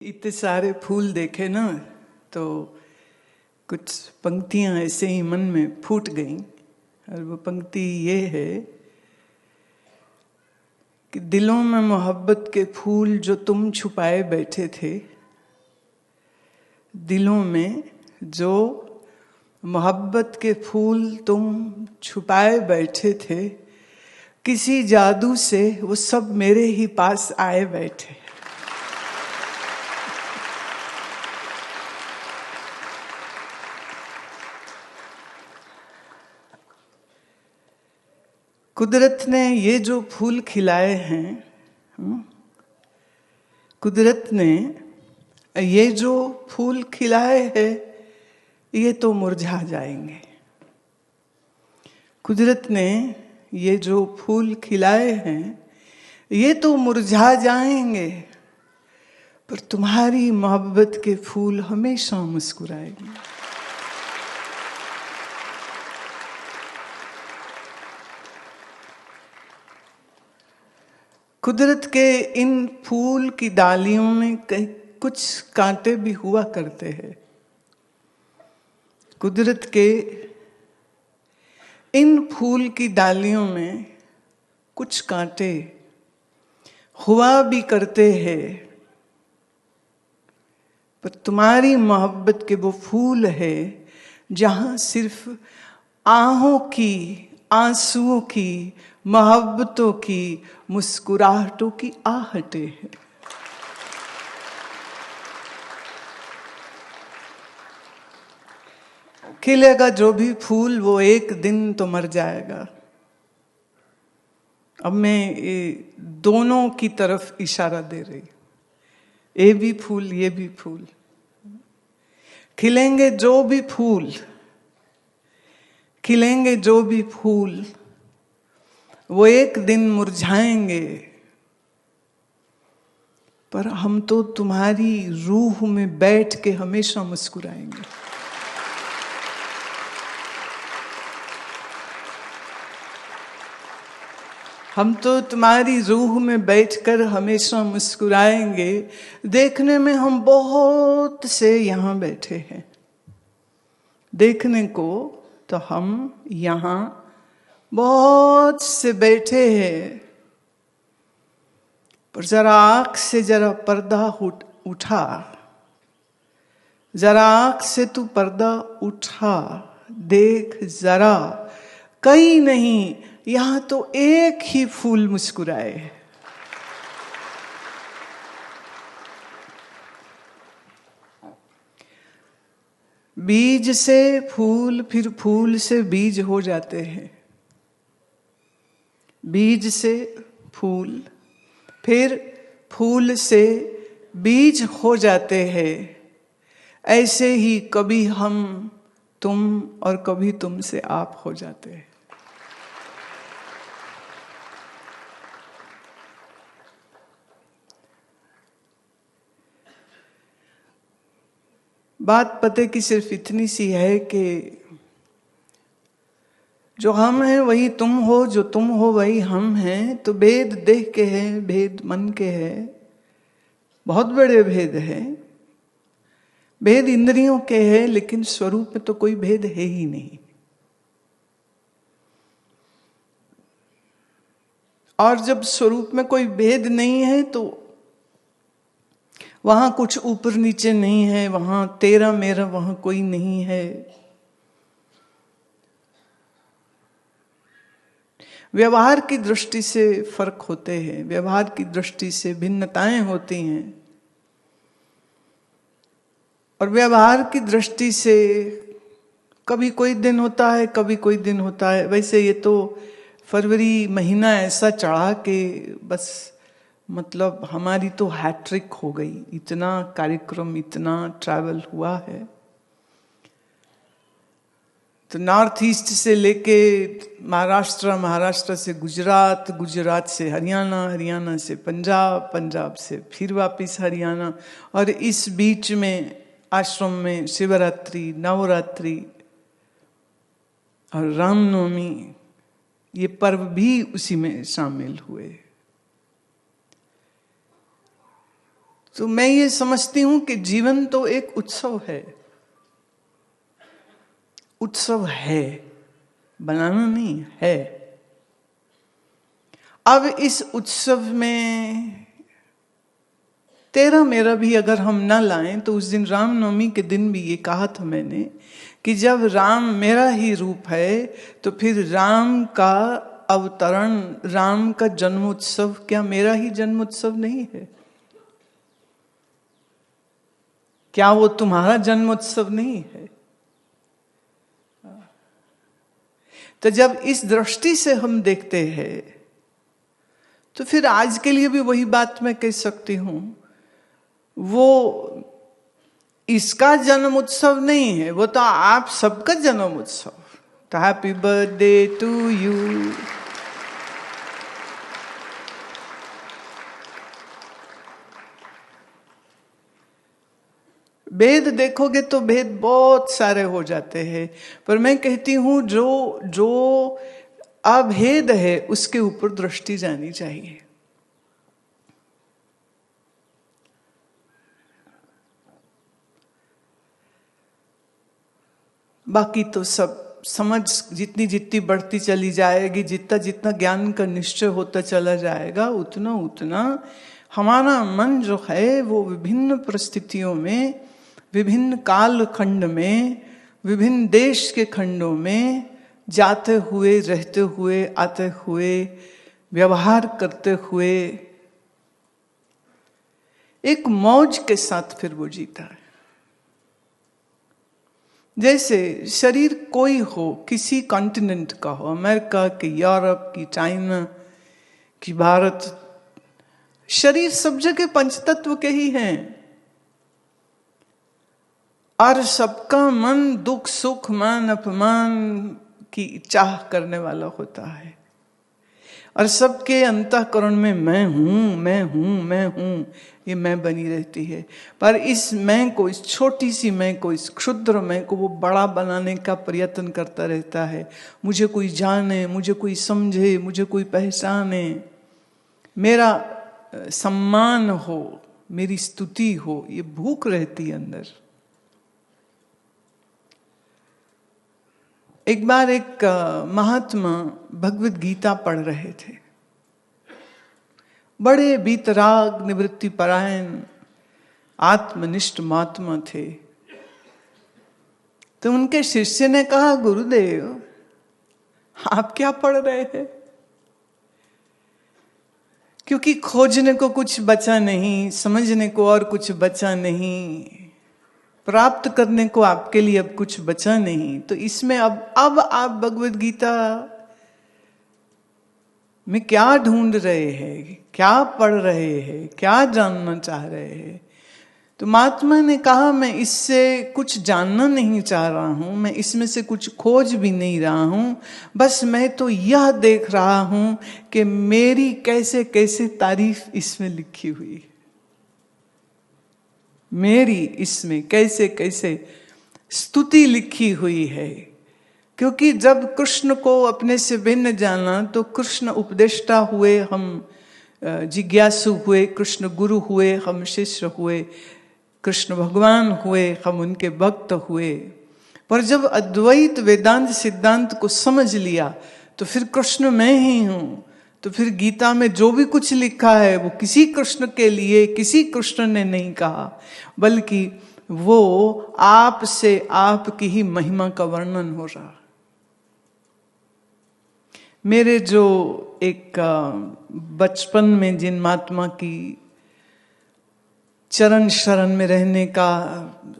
इतने सारे फूल देखे ना तो कुछ पंक्तियां ऐसे ही मन में फूट गईं। और वो पंक्ति ये है कि दिलों में मोहब्बत के फूल जो तुम छुपाए बैठे थे, दिलों में जो मोहब्बत के फूल तुम छुपाए बैठे थे, किसी जादू से वो सब मेरे ही पास आए बैठे। कुदरत ने ये जो फूल खिलाए हैं, कुदरत ने ये जो फूल खिलाए हैं, ये तो मुरझा जाएंगे। कुदरत ने ये जो फूल खिलाए हैं, ये तो मुरझा जाएंगे, पर तुम्हारी मोहब्बत के फूल हमेशा मुस्कुराएंगे। कुदरत के इन फूल की डालियों में कुछ कांटे भी हुआ करते हैं। कुदरत के इन फूल की डालियों में कुछ कांटे हुआ भी करते हैं, पर तुम्हारी मोहब्बत के वो फूल है जहां सिर्फ आहों की, आंसुओं की, मोहब्बतों की, मुस्कुराहटों की आहटें हैं। खिलेगा जो भी फूल वो एक दिन तो मर जाएगा। अब मैं ये दोनों की तरफ इशारा दे रही, ये भी फूल ये भी फूल। खिलेंगे जो भी फूल, खिलेंगे जो भी फूल, वो एक दिन मुरझाएंगे, पर हम तो तुम्हारी रूह में बैठ के हमेशा मुस्कुराएंगे। हम तो तुम्हारी रूह में बैठकर हमेशा मुस्कुराएंगे। देखने में हम बहुत से यहाँ बैठे हैं, देखने को तो हम यहाँ बहुत से बैठे हैं, पर जरा आंख से जरा पर्दा उठा, जरा आंख से तू पर्दा उठा, देख जरा, कई नहीं यहां तो एक ही फूल मुस्कुराए। बीज से फूल, फिर फूल से बीज हो जाते हैं। बीज से फूल, फिर फूल से बीज हो जाते हैं। ऐसे ही कभी हम, तुम और कभी तुमसे आप हो जाते हैं। बात पते की सिर्फ इतनी सी है कि जो हम हैं वही तुम हो, जो तुम हो वही हम हैं। तो भेद देह के हैं, भेद मन के हैं, बहुत बड़े भेद हैं। भेद इंद्रियों के हैं, लेकिन स्वरूप में तो कोई भेद है ही नहीं। और जब स्वरूप में कोई भेद नहीं है तो वहां कुछ ऊपर नीचे नहीं है, वहां तेरा मेरा वहां कोई नहीं है। व्यवहार की दृष्टि से फर्क होते हैं, व्यवहार की दृष्टि से भिन्नताएं होती हैं, और व्यवहार की दृष्टि से कभी कोई दिन होता है, कभी कोई दिन होता है। वैसे ये तो फरवरी महीना ऐसा चढ़ा के बस मतलब हमारी तो हैट्रिक हो गई। इतना कार्यक्रम, इतना ट्रैवल हुआ है। तो नॉर्थ ईस्ट से लेके महाराष्ट्र, महाराष्ट्र से गुजरात, गुजरात से हरियाणा, हरियाणा से पंजाब, पंजाब से फिर वापस हरियाणा, और इस बीच में आश्रम में शिवरात्रि, नवरात्रि और रामनवमी, ये पर्व भी उसी में शामिल हुए। तो मैं ये समझती हूं कि जीवन तो एक उत्सव है, उत्सव है, बनाना नहीं है। अब इस उत्सव में तेरा मेरा भी अगर हम ना लाएं तो उस दिन रामनवमी के दिन भी ये कहा था मैंने कि जब राम मेरा ही रूप है तो फिर राम का अवतरण, राम का जन्मोत्सव क्या मेरा ही जन्मोत्सव नहीं है? क्या वो तुम्हारा जन्मोत्सव नहीं है? तो जब इस दृष्टि से हम देखते हैं तो फिर आज के लिए भी वही बात मैं कह सकती हूं, वो इसका जन्म उत्सव नहीं है, वो तो आप सबका जन्म उत्सव। तो हैप्पी बर्थडे टू यू। भेद देखोगे तो भेद बहुत सारे हो जाते हैं, पर मैं कहती हूं जो अभेद है उसके ऊपर दृष्टि जानी चाहिए। बाकी तो सब समझ जितनी जितनी बढ़ती चली जाएगी, जितना जितना ज्ञान का निश्चय होता चला जाएगा, उतना उतना हमारा मन जो है वो विभिन्न परिस्थितियों में, विभिन्न काल खंड में, विभिन्न देश के खंडों में जाते हुए, रहते हुए, आते हुए, व्यवहार करते हुए एक मौज के साथ फिर वो जीता है। जैसे शरीर कोई हो, किसी कॉन्टिनेंट का हो, अमेरिका की, यूरोप की, चाइना की, भारत, शरीर सब जगह पंचतत्व के ही हैं और सबका मन दुख सुख मान अपमान की चाह करने वाला होता है और सबके अंतःकरण में मैं हूं, मैं हूं, मैं हूं, ये मैं बनी रहती है। पर इस मैं को, इस छोटी सी मैं को, इस क्षुद्र मैं को वो बड़ा बनाने का प्रयत्न करता रहता है। मुझे कोई जाने, मुझे कोई समझे, मुझे कोई पहचाने, मेरा सम्मान हो, मेरी स्तुति हो, ये भूख रहती है अंदर। एक बार एक महात्मा भगवत गीता पढ़ रहे थे, बड़े बीतराग निवृत्ति परायण आत्मनिष्ठ महात्मा थे। तो उनके शिष्य ने कहा, गुरुदेव आप क्या पढ़ रहे हैं? क्योंकि खोजने को कुछ बचा नहीं, समझने को और कुछ बचा नहीं, प्राप्त करने को आपके लिए अब कुछ बचा नहीं, तो इसमें अब आप भगवत गीता में क्या ढूंढ रहे हैं, क्या पढ़ रहे हैं, क्या जानना चाह रहे हैं? तो महात्मा ने कहा, मैं इससे कुछ जानना नहीं चाह रहा हूं, मैं इसमें से कुछ खोज भी नहीं रहा हूं, बस मैं तो यह देख रहा हूं कि मेरी कैसे कैसे तारीफ इसमें लिखी हुई है, मेरी इसमें कैसे कैसे स्तुति लिखी हुई है। क्योंकि जब कृष्ण को अपने से भिन्न जाना तो कृष्ण उपदेष्टा हुए, हम जिज्ञासु हुए, कृष्ण गुरु हुए, हम शिष्य हुए, कृष्ण भगवान हुए, हम उनके भक्त हुए। पर जब अद्वैत वेदांत सिद्धांत को समझ लिया तो फिर कृष्ण मैं ही हूं। तो फिर गीता में जो भी कुछ लिखा है वो किसी कृष्ण के लिए, किसी कृष्ण ने नहीं कहा, बल्कि वो आप से आपकी ही महिमा का वर्णन हो रहा। मेरे जो एक बचपन में जिन महात्मा की चरण शरण में रहने का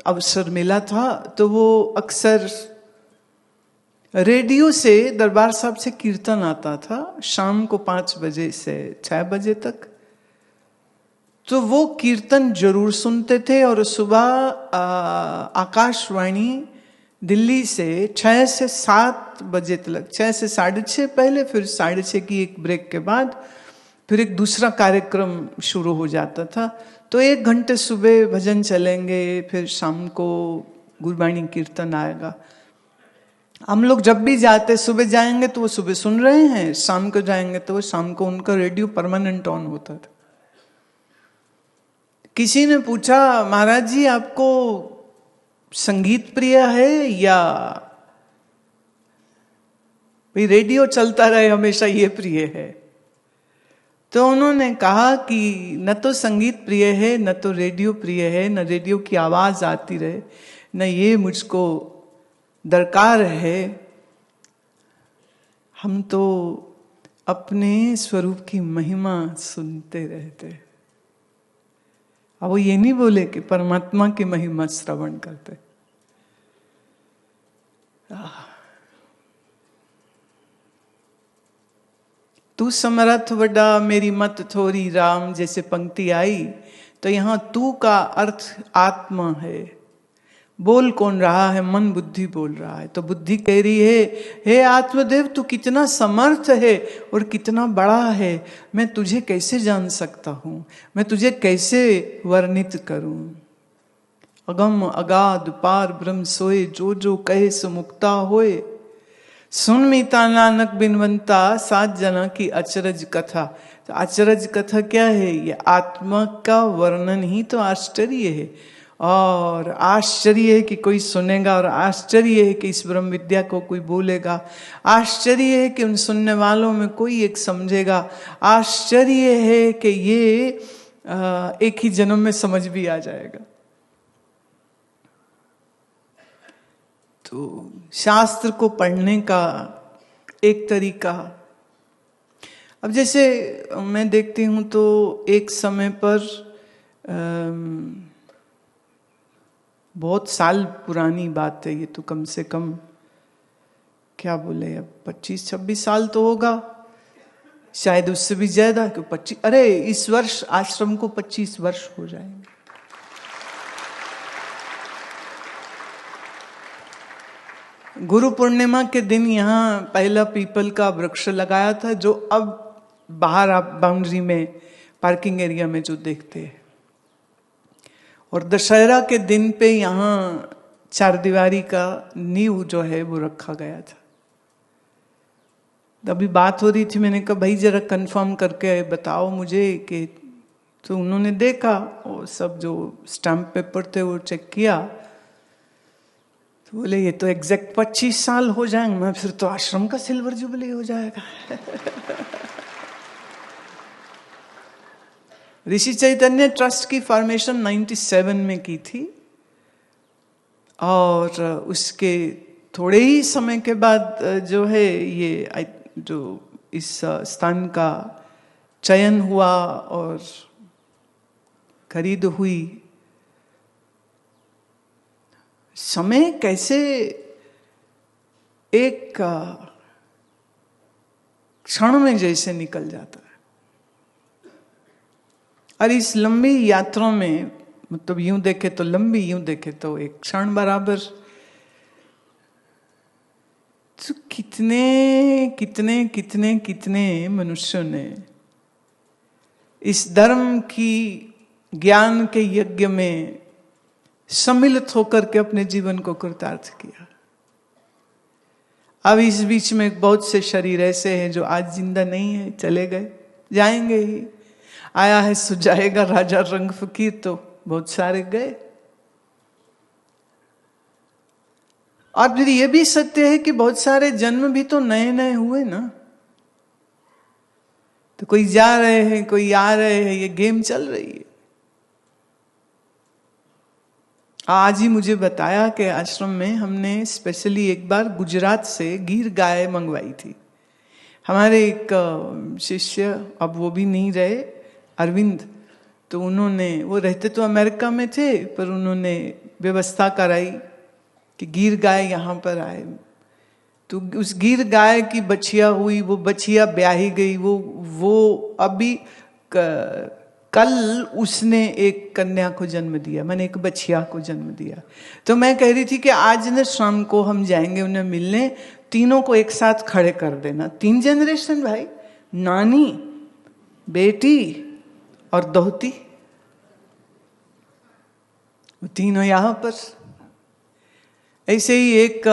अवसर मिला था, तो वो अक्सर रेडियो से दरबार साहब से कीर्तन आता था शाम को 5 बजे से 6 बजे तक। तो वो कीर्तन जरूर सुनते थे और सुबह आकाशवाणी दिल्ली से 6 से 7 बजे तक, 6 से 6:30 पहले, फिर 6:30 की एक ब्रेक के बाद फिर एक दूसरा कार्यक्रम शुरू हो जाता था। तो 1 घंटे सुबह भजन चलेंगे, फिर शाम को गुरबाणी कीर्तन आएगा। हम लोग जब भी जाते, सुबह जाएंगे तो वो सुबह सुन रहे हैं, शाम को जाएंगे तो वो शाम को, उनका रेडियो परमानेंट ऑन होता था। किसी ने पूछा, महाराज जी आपको संगीत प्रिय है या भाई रेडियो चलता रहे हमेशा ये प्रिय है? तो उन्होंने कहा कि न तो संगीत प्रिय है, न तो रेडियो प्रिय है, न रेडियो की आवाज आती रहे, न ये मुझको दरकार है। हम तो अपने स्वरूप की महिमा सुनते रहते। अब वो ये नहीं बोले कि परमात्मा की महिमा श्रवण करते। तू समर्थ वड्डा मेरी मत थोरी राम, जैसे पंक्ति आई तो यहां तू का अर्थ आत्मा है। बोल कौन रहा है? मन बुद्धि बोल रहा है। तो बुद्धि कह रही है, हे आत्मदेव तू कितना समर्थ है और कितना बड़ा है, मैं तुझे कैसे जान सकता हूं, मैं तुझे कैसे वर्णित करूं। अगम अगाध पार ब्रह्म सोए, जो जो कहे सो मुक्ता होए। सुन मीता नानक बिनवंता, सात जना की अचरज कथा। तो अचरज कथा क्या है? ये आत्मा का वर्णन ही तो आश्चर्य है। और आश्चर्य है कि कोई सुनेगा, और आश्चर्य है कि इस ब्रह्म विद्या को कोई बोलेगा। आश्चर्य है कि उन सुनने वालों में कोई एक समझेगा। आश्चर्य है कि ये एक ही जन्म में समझ भी आ जाएगा। तो शास्त्र को पढ़ने का एक तरीका, अब जैसे मैं देखती हूं तो एक समय पर बहुत साल पुरानी बात है ये, तो कम से कम क्या बोले, अब 25-26 साल तो होगा, शायद उससे भी ज्यादा। क्यों 25? अरे इस वर्ष आश्रम को 25 वर्ष हो जाएंगे। गुरु पूर्णिमा के दिन यहाँ पहला पीपल का वृक्ष लगाया था, जो अब बाहर आप बाउंड्री में पार्किंग एरिया में जो देखते हैं। और दशहरा के दिन पे यहाँ चारदीवारी का नींव जो है वो रखा गया था। अभी बात हो रही थी, मैंने कहा भाई जरा कंफर्म करके बताओ मुझे कि, तो उन्होंने देखा और सब जो स्टैम्प पेपर थे वो चेक किया, तो बोले ये तो एग्जैक्ट 25 साल हो जाएंगे। मैं फिर तो आश्रम का सिल्वर जुबली हो जाएगा। ऋषि चैतन्य ट्रस्ट की फॉर्मेशन 97 में की थी, और उसके थोड़े ही समय के बाद जो है ये जो इस स्थान का चयन हुआ और खरीद हुई। समय कैसे एक क्षण में जैसे निकल जाता है। और इस लंबी यात्रा में, मतलब यूं देखे तो लंबी, यूं देखे तो एक क्षण बराबर, तो कितने कितने कितने कितने मनुष्यों ने इस धर्म की ज्ञान के यज्ञ में सम्मिलित होकर के अपने जीवन को कृतार्थ किया। अब इस बीच में बहुत से शरीर ऐसे हैं जो आज जिंदा नहीं है, चले गए, जाएंगे ही। आया है सो जाएगा, राजा रंग फकीर, तो बहुत सारे गए। और फिर ये भी सत्य है कि बहुत सारे जन्म भी तो नए नए हुए ना। तो कोई जा रहे हैं, कोई आ रहे हैं, ये गेम चल रही है। आज ही मुझे बताया कि आश्रम में हमने स्पेशली एक बार गुजरात से गिर गाय मंगवाई थी। हमारे एक शिष्य, अब वो भी नहीं रहे, अरविंद, तो उन्होंने, वो रहते तो अमेरिका में थे, पर उन्होंने व्यवस्था कराई कि गिर गाय यहाँ पर आए। तो उस गिर गाय की बछिया हुई, वो बछिया ब्याही गई। वो अभी कल उसने एक कन्या को जन्म दिया, मैंने एक बछिया को जन्म दिया। तो मैं कह रही थी कि आज न शाम को हम जाएंगे उन्हें मिलने, तीनों को एक साथ खड़े कर देना। 3 जनरेशन भाई, नानी, बेटी और दोहती, वो तीनों यहां पर। ऐसे ही एक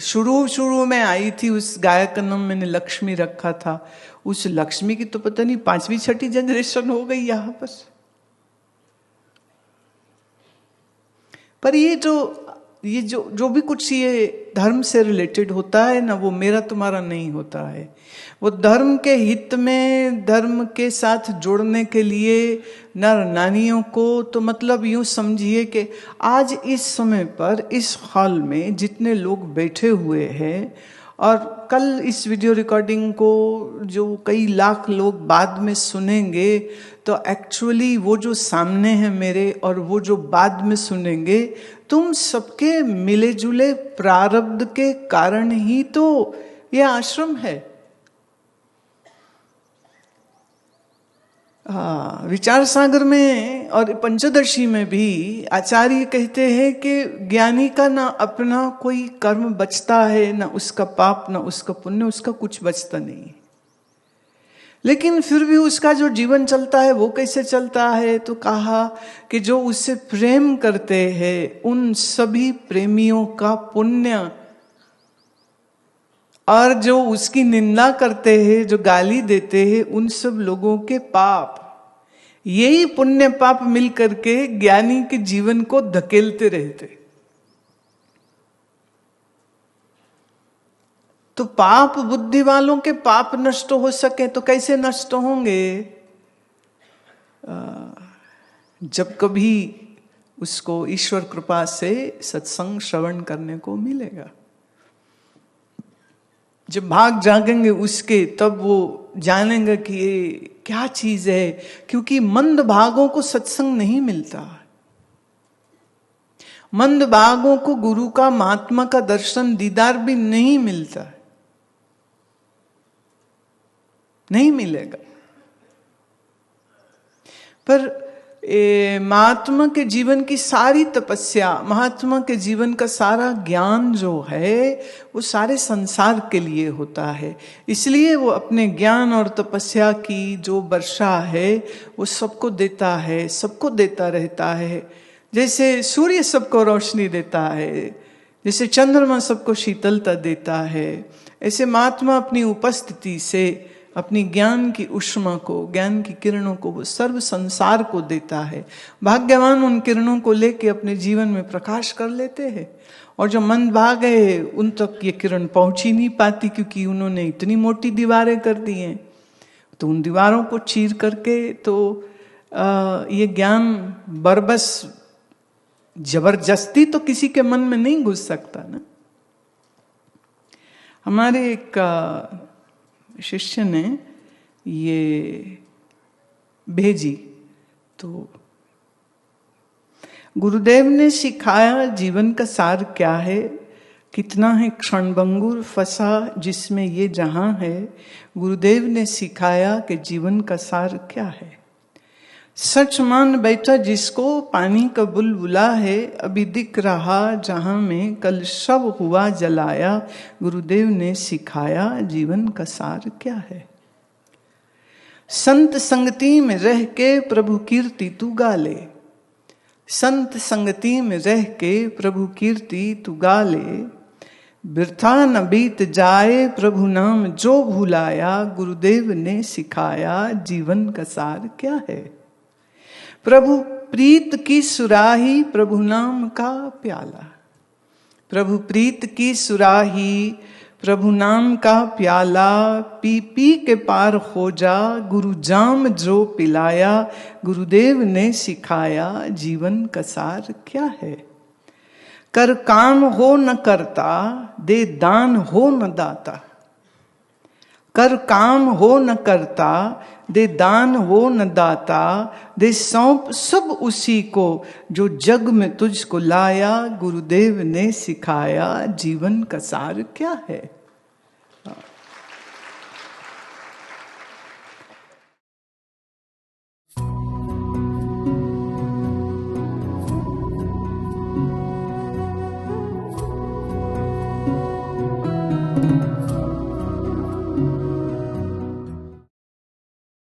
शुरू में आई थी, उस गाय का नाम मैंने लक्ष्मी रखा था। उस लक्ष्मी की तो पता नहीं 5वीं 6ठी जनरेशन हो गई यहां पर। पर ये जो भी कुछ ये धर्म से रिलेटेड होता है ना, वो मेरा तुम्हारा नहीं होता है। वो धर्म के हित में, धर्म के साथ जोड़ने के लिए नर नानियों को, तो मतलब यूं समझिए कि आज इस समय पर इस हॉल में जितने लोग बैठे हुए हैं, और कल इस वीडियो रिकॉर्डिंग को जो कई लाख लोग बाद में सुनेंगे, तो एक्चुअली वो जो सामने है मेरे और वो जो बाद में सुनेंगे, तुम सबके मिले जुले प्रारब्ध के कारण ही तो यह आश्रम है। विचार सागर में और पंचदशी में भी आचार्य कहते हैं कि ज्ञानी का ना अपना कोई कर्म बचता है, ना उसका पाप, ना उसका पुण्य, उसका कुछ बचता नहीं। लेकिन फिर भी उसका जो जीवन चलता है वो कैसे चलता है, तो कहा कि जो उससे प्रेम करते हैं उन सभी प्रेमियों का पुण्य, और जो उसकी निंदा करते हैं, जो गाली देते हैं, उन सब लोगों के पाप, यही पुण्य पाप मिल करके ज्ञानी के जीवन को धकेलते रहते। तो पाप बुद्धि वालों के पाप नष्ट हो सके तो कैसे नष्ट होंगे? जब कभी उसको ईश्वर कृपा से सत्संग श्रवण करने को मिलेगा, जब भाग जागेंगे उसके, तब वो जानेंगे कि ये क्या चीज है। क्योंकि मंद भागों को सत्संग नहीं मिलता, मंद भागों को गुरु का, महात्मा का दर्शन दीदार भी नहीं मिलता, नहीं मिलेगा। पर महात्मा के जीवन की सारी तपस्या, महात्मा के जीवन का सारा ज्ञान जो है वो सारे संसार के लिए होता है। इसलिए वो अपने ज्ञान और तपस्या की जो वर्षा है वो सबको देता है, सबको देता रहता है। जैसे सूर्य सबको रोशनी देता है, जैसे चंद्रमा सबको शीतलता देता है, ऐसे महात्मा अपनी उपस्थिति से अपनी ज्ञान की उष्मा को, ज्ञान की किरणों को वो सर्व संसार को देता है। भाग्यवान उन किरणों को लेके अपने जीवन में प्रकाश कर लेते हैं, और जो मंद भाग है उन तक ये किरण पहुंच ही नहीं पाती, क्योंकि उन्होंने इतनी मोटी दीवारें कर दी हैं। तो उन दीवारों को चीर करके तो ये ज्ञान बरबस जबरदस्ती तो किसी के मन में नहीं घुस सकता ना। हमारे एक शिष्य ने ये भेजी, तो गुरुदेव ने सिखाया जीवन का सार क्या है, कितना है क्षणभंगुर फंसा जिसमें ये जहां है। गुरुदेव ने सिखाया कि जीवन का सार क्या है। सच मान बैठा जिसको पानी का बुलबुला है, अभी दिख रहा जहां में कल सब हुआ जलाया। गुरुदेव ने सिखाया जीवन का सार क्या है। संत संगति में रह के प्रभु कीर्ति तू गा ले, संत संगति में रह के प्रभु कीर्ति तू गा ले। बिरथा न बीत जाए प्रभु नाम जो भुलाया। गुरुदेव ने सिखाया जीवन का सार क्या है। प्रभु प्रीत की सुराही प्रभु नाम का प्याला, प्रभु प्रीत की सुराही प्रभु नाम का प्याला। पी पी के पार हो जा गुरु जाम जो पिलाया। गुरुदेव ने सिखाया जीवन का सार क्या है। कर काम हो न करता, दे दान हो न दाता। कर काम हो न करता, दे दान हो न दाता। दे सौंप सब उसी को जो जग में तुझको लाया। गुरुदेव ने सिखाया जीवन का सार क्या है।